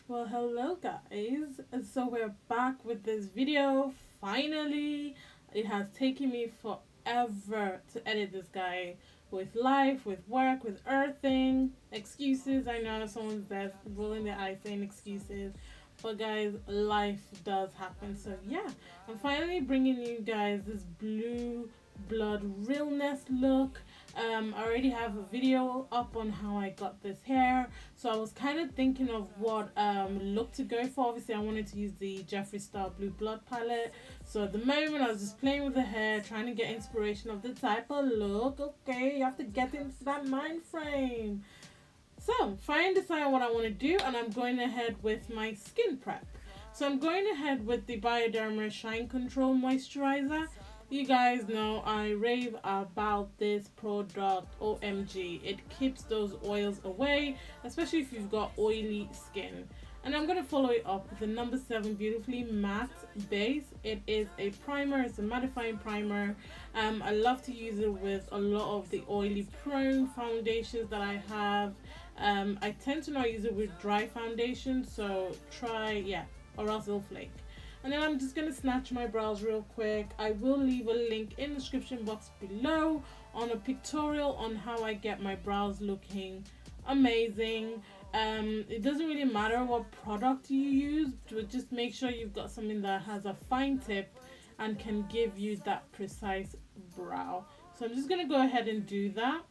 Well, hello guys. So we're back with this video. Finally, it has taken me forever to edit this guy with life, with work, with earthing, excuses. I know someone's there rolling their eyes saying excuses. But guys, life does happen. So yeah, I'm finally bringing you guys this blue blood realness look. I already have a video up on how I got this hair, so I was kind of thinking of what look to go for. Obviously, I wanted to use the JeffreeStar Blue Blood palette. So at the moment, I was just playing with the hair, trying to get inspiration of the type of look. Okay, you have to get into that mind frame. So, finally decided what I want to do, and I'm going ahead with my skin prep. So, I'm going ahead with the BIODERMA Shine Control Moisturizer. You guys know I rave about this product. OMG, it keeps those oils away, especially if you've got oily skin. And I'm going to follow it up with the number 7 Beautifully Matte Base. It is a primer, it's a mattifying primer. I love to use it with a lot of the oily prone foundations that I have. I tend to not use it with dry foundation, so try, yeah, or else it'll flake. And then I'm just going to snatch my brows real quick. I will leave a link in the description box below on a pictorial on how I get my brows looking amazing. It doesn't really matter what product you use, but just make sure you've got something that has a fine tip and can give you that precise brow. So I'm just going to go ahead and do that.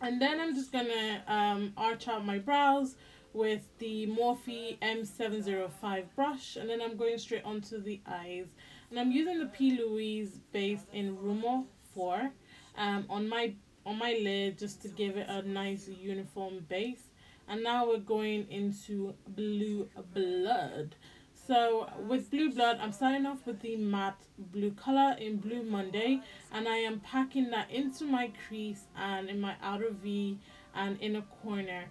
And then I'm just going to arch out my brows with the Morphe M705 brush, and then I'm going straight onto the eyes, and I'm using the Plouise base in Rumour 4 on my lid, just to give it a nice uniform base. And now we're going into blue blood. So with blue blood, I'm starting off with the matte blue color in Blue Monday, and I am packing that into my crease and in my outer V and inner corner.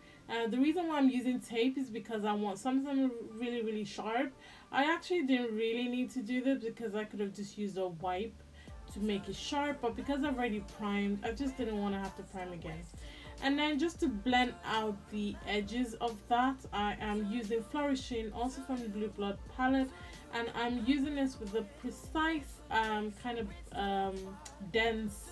The reason why I'm using tape is because I want something really sharp. I actually didn't really need to do this because I could have just used a wipe to make it sharp, but because I've already primed, I just didn't want to have to prime again. And then just to blend out the edges of that, I am using Flourishing, also from the Blue Blood palette, and I'm using this with a precise kind of dense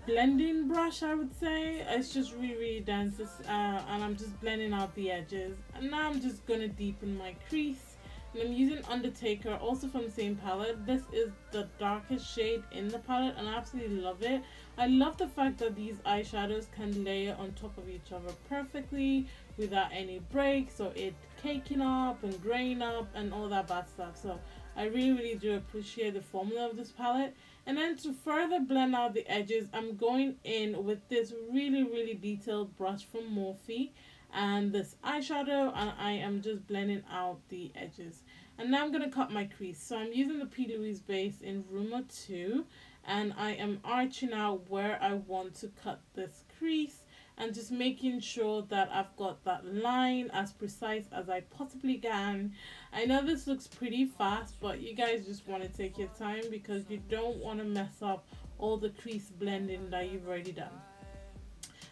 blending brush, I would say. It's just really dense, and I'm just blending out the edges. And now I'm just going to deepen my crease. And I'm using Undertaker, also from the same palette. This is the darkest shade in the palette, and I absolutely love it. I love the fact that these eyeshadows can layer on top of each other perfectly without any breaks or it caking up and graying up and all that bad stuff. So I really do appreciate the formula of this palette. And then to further blend out the edges, I'm going in with this really detailed brush from Morphe and this eyeshadow, and I am just blending out the edges. And now I'm going to cut my crease. So I'm using the P. Louise base in Rumour 2, and I am arching out where I want to cut this crease and just making sure that I've got that line as precise as I possibly can. I know this looks pretty fast, but you guys just want to take your time because you don't want to mess up all the crease blending that you've already done.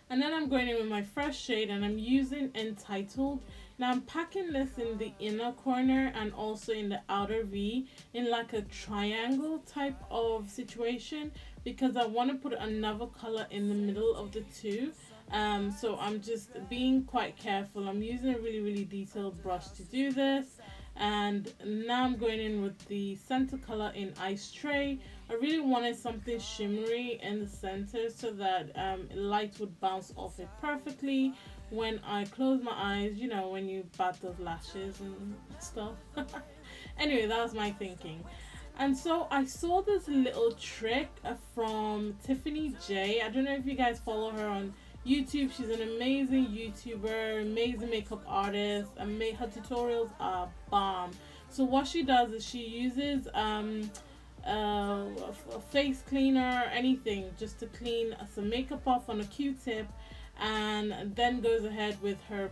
And then I'm going in with my fresh shade, and I'm using Entitled. Now I'm packing this in the inner corner and also in the outer V in like a triangle type of situation because I want to put another color in the middle of the two. So I'm just being quite careful. I'm using a really detailed brush to do this. And now I'm going in with the center color in Ice Tray. I really wanted something shimmery in the center so that light would bounce off it perfectly when I close my eyes, you know, when you bat those lashes and stuff. Anyway, that was my thinking. And so I saw this little trick from Tiffany J. I don't know if you guys follow her on YouTube. She's an amazing YouTuber, amazing makeup artist, and her tutorials are bomb. So what she does is she uses a face cleaner, anything, just to clean some makeup off on a Q-tip, and then goes ahead with her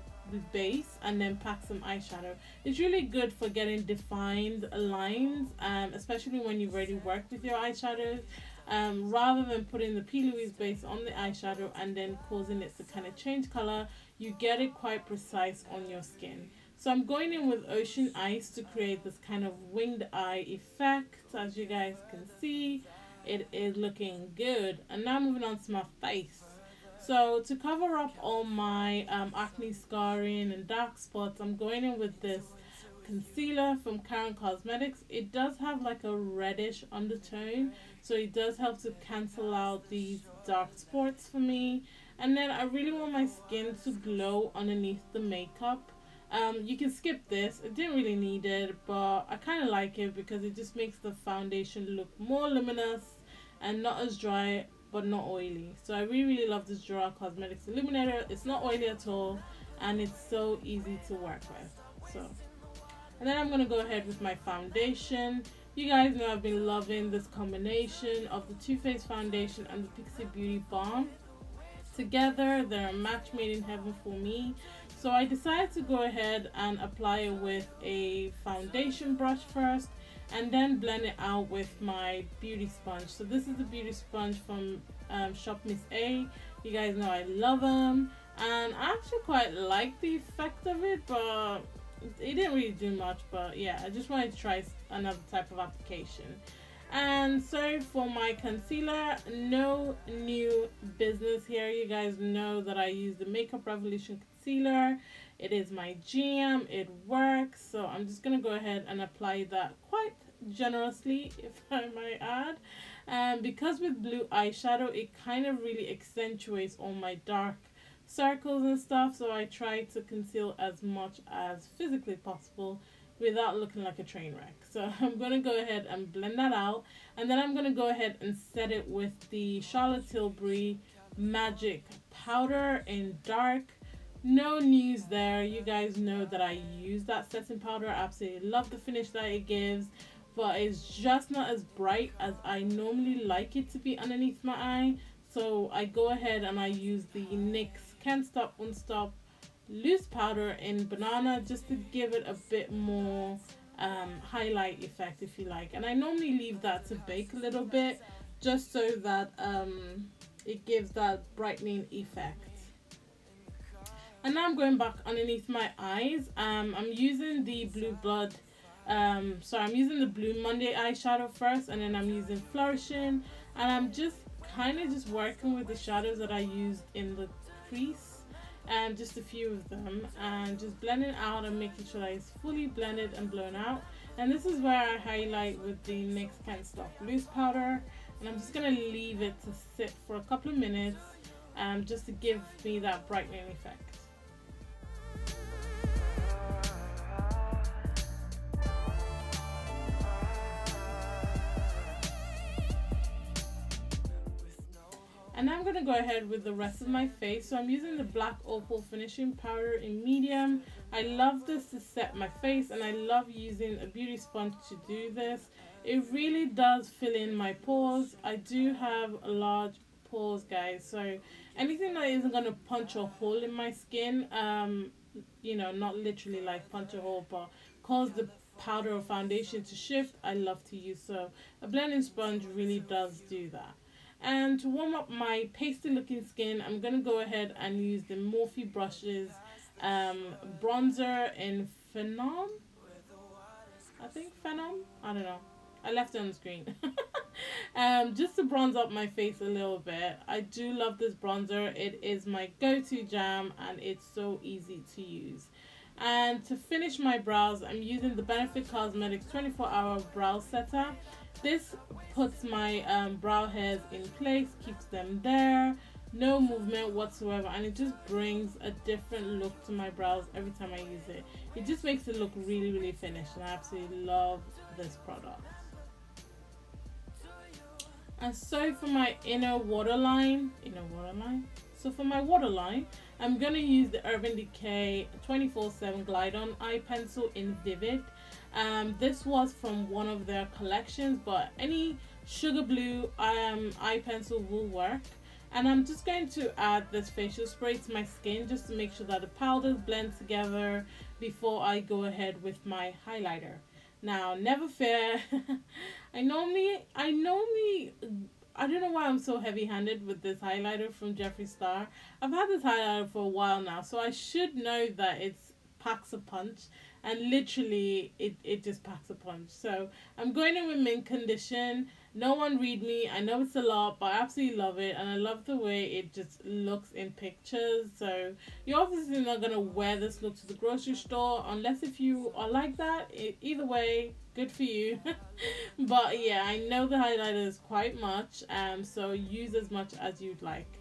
base and then pack some eyeshadow. It's really good for getting defined lines, especially when you've already worked with your eyeshadows. Rather than putting the P. Louise base on the eyeshadow and then causing it to kind of change color, you get it quite precise on your skin. So I'm going in with Ocean Ice to create this kind of winged eye effect. As you guys can see, it is looking good. And now moving on to my face. So to cover up all my acne scarring and dark spots, I'm going in with this concealer from CARRON Cosmetics. It does have like a reddish undertone, so it does help to cancel out these dark spots for me. And then I really want my skin to glow underneath the makeup. You can skip this. I didn't really need it, but I kind of like it because it just makes the foundation look more luminous and not as dry but not oily. So I really love this Dura Cosmetics Illuminator. It's not oily at all, and it's so easy to work with. So, and then I'm going to go ahead with my foundation. You guys know I've been loving this combination of the Too Faced foundation and the PIXI Beauty Balm. Together, they're a match made in heaven for me. So I decided to go ahead and apply it with a foundation brush first, and then blend it out with my beauty sponge. So this is the beauty sponge from Shop Miss A. You guys know I love them, and I actually quite like the effect of it, but it didn't really do much. But yeah, I just wanted to try another type of application. And so for my concealer, no new business here. You guys know that I use the Makeup Revolution concealer. It is my jam. It works. So I'm just going to go ahead and apply that quite generously, if I might add. And because with blue eyeshadow, it kind of really accentuates all my dark circles and stuff. So I try to conceal as much as physically possible without looking like a train wreck. So I'm going to go ahead and blend that out. And then I'm going to go ahead and set it with the Charlotte Tilbury Magic Powder in dark. No news there. You guys know that I use that setting powder. I absolutely love the finish that it gives, but it's just not as bright as I normally like it to be underneath my eye. So I go ahead and I use the NYX Can't Stop Won't Stop loose powder in banana just to give it a bit more highlight effect, if you like. And I normally leave that to bake a little bit just so that it gives that brightening effect. And now I'm going back underneath my eyes. I'm using the I'm using the Blue Monday eyeshadow first, and then I'm using Flourishing, and I'm just kind of just working with the shadows that I used in the crease, and just a few of them, and just blending out and making sure that it's fully blended and blown out. And this is where I highlight with the NYX Can't Stop loose powder, and I'm just going to leave it to sit for a couple of minutes just to give me that brightening effect. And now I'm going to go ahead with the rest of my face. So I'm using the Black Opal Finishing Powder in medium. I love this to set my face, and I love using a beauty sponge to do this. It really does fill in my pores. I do have large pores, guys. So anything that isn't going to punch a hole in my skin, you know, not literally like punch a hole, but cause the powder or foundation to shift, I love to use. So a blending sponge really does do that. And to warm up my pasty looking skin, I'm going to go ahead and use the Morphe brushes bronzer in Phenom. I think Phenom? I don't know. I left it on the screen. Just to bronze up my face a little bit. I do love this bronzer. It is my go-to jam, and it's so easy to use. And to finish my brows, I'm using the Benefit Cosmetics 24-Hour Brow Setter. This puts my brow hairs in place, keeps them there, no movement whatsoever, and it just brings a different look to my brows every time I use it. It just makes it look really, really finished, and I absolutely love this product. And so for my inner waterline, so for my waterline, I'm going to use the Urban Decay 24/7 Glide On Eye Pencil in Vivid. This was from one of their collections, but any sugar blue eye pencil will work. And I'm just going to add this facial spray to my skin just to make sure that the powders blend together before I go ahead with my highlighter. Now, never fear. I don't know why I'm so heavy-handed with this highlighter from JeffreeStar. I've had this highlighter for a while now, so I should know that it's packs a punch, and literally it just packs a punch. So I'm going in with mint condition. No one read me. I know it's a lot, but I absolutely love it, and I love the way it just looks in pictures. So you're obviously not gonna wear this look to the grocery store unless if you are like that. Either way, good for you. But yeah, I know the highlighter is quite much, so use as much as you'd like.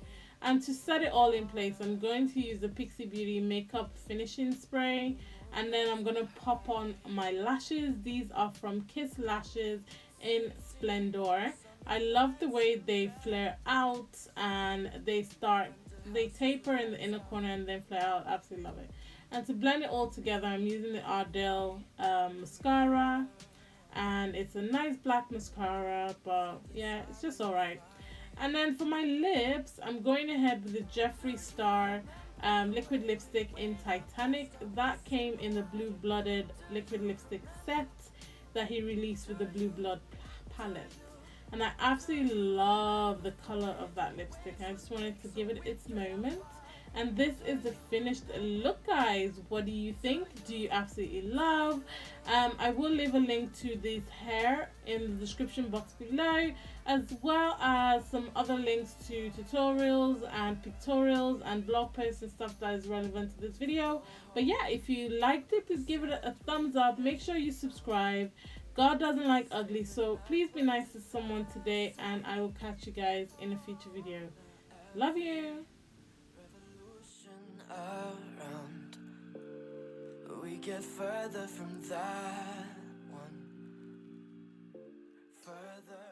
And to set it all in place, I'm going to use the PIXI Beauty Makeup Finishing Spray, and then I'm going to pop on my lashes. These are from Kiss Lashes in Splendor. I love the way they flare out and they taper in the inner corner and then flare out. Absolutely love it. And to blend it all together, I'm using the Ardell mascara, and it's a nice black mascara, but yeah, it's just alright. And then for my lips, I'm going ahead with the JeffreeStar liquid lipstick in Titanic. That came in the Blue Blooded liquid lipstick set that he released with the Blue Blood palette. And I absolutely love the color of that lipstick. I just wanted to give it its moment. And this is the finished look, guys. What do you think? Do you absolutely love? I will leave a link to this hair in the description box below, as well as some other links to tutorials and pictorials and blog posts and stuff that is relevant to this video. But yeah, if you liked it, please give it a thumbs up. Make sure you subscribe. God doesn't like ugly, so please be nice to someone today, and I will catch you guys in a future video. Love you. Around, we get further from that one, further.